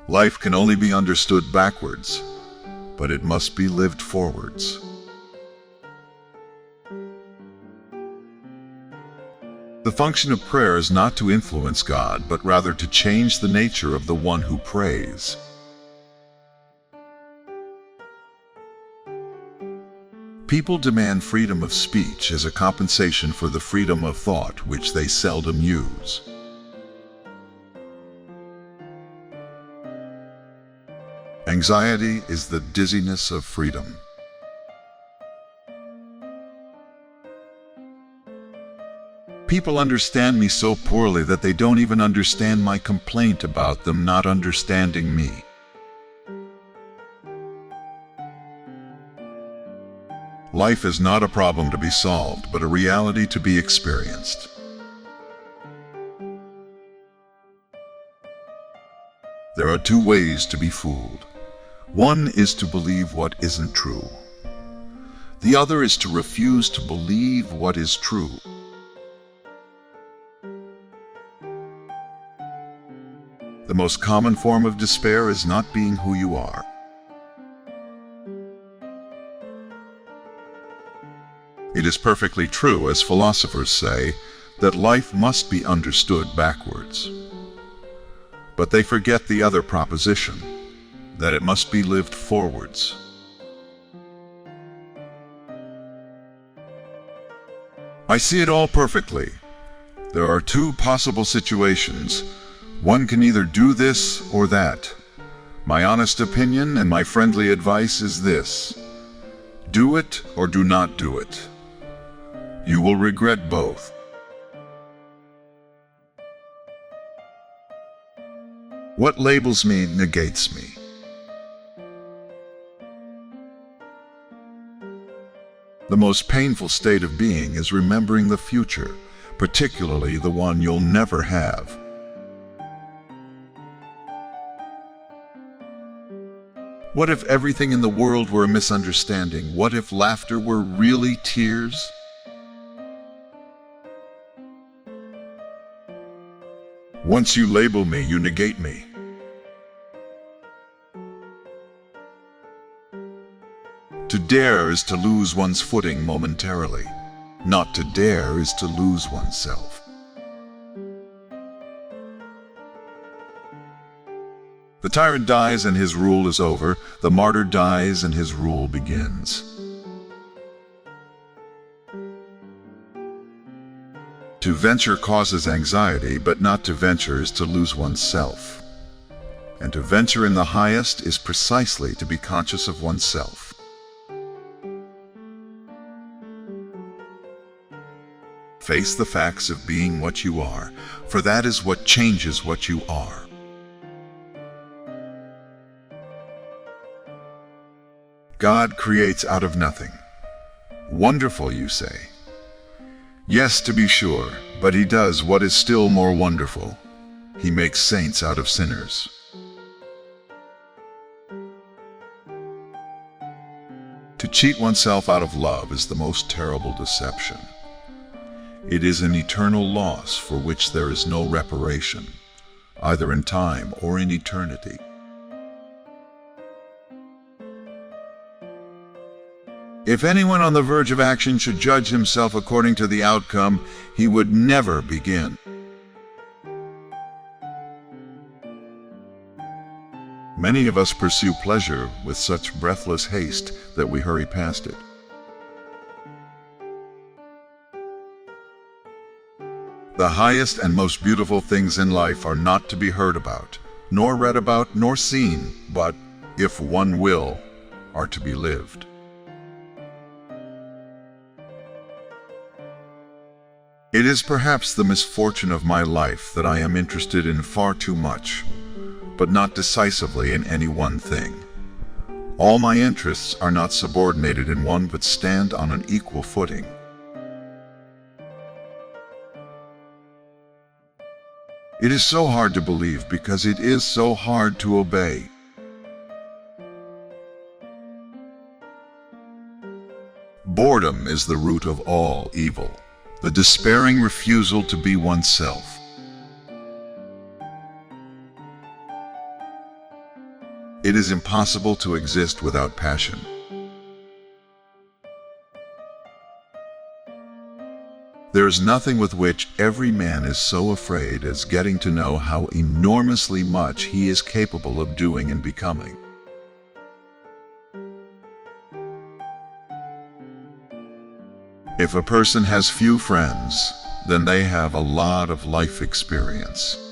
Life can only be understood backwards, but it must be lived forwards. The function of prayer is not to influence God, but rather to change the nature of the one who prays. People demand freedom of speech as a compensation for the freedom of thought, which they seldom use. Anxiety is the dizziness of freedom. People understand me so poorly that they don't even understand my complaint about them not understanding me. Life is not a problem to be solved, but a reality to be experienced. There are two ways to be fooled. One is to believe what isn't true. The other is to refuse to believe what is true. The most common form of despair is not being who you are. It is perfectly true, as philosophers say, that life must be understood backwards. But they forget the other proposition, that it must be lived forwards. I see it all perfectly. There are two possible situations. One can either do this or that. My honest opinion and my friendly advice is this: do it or do not do it. You will regret both. What labels me negates me. The most painful state of being is remembering the future, particularly the one you'll never have. What if everything in the world were a misunderstanding? What if laughter were really tears? Once you label me, you negate me. To dare is to lose one's footing momentarily. Not to dare is to lose oneself. The tyrant dies and his rule is over. The martyr dies and his rule begins. To venture causes anxiety, but not to venture is to lose oneself. And to venture in the highest is precisely to be conscious of oneself. Face the facts of being what you are, for that is what changes what you are. God creates out of nothing. Wonderful, you say. Yes, to be sure, but he does what is still more wonderful. He makes saints out of sinners. To cheat oneself out of love is the most terrible deception. It is an eternal loss for which there is no reparation, either in time or in eternity. If anyone on the verge of action should judge himself according to the outcome, he would never begin. Many of us pursue pleasure with such breathless haste that we hurry past it. The highest and most beautiful things in life are not to be heard about, nor read about, nor seen, but, if one will, are to be lived. It is perhaps the misfortune of my life that I am interested in far too much, but not decisively in any one thing. All my interests are not subordinated in one, but stand on an equal footing. It is so hard to believe because it is so hard to obey. Boredom is the root of all evil. The despairing refusal to be oneself. It is impossible to exist without passion. There is nothing with which every man is so afraid as getting to know how enormously much he is capable of doing and becoming. If a person has few friends, then they have a lot of life experience.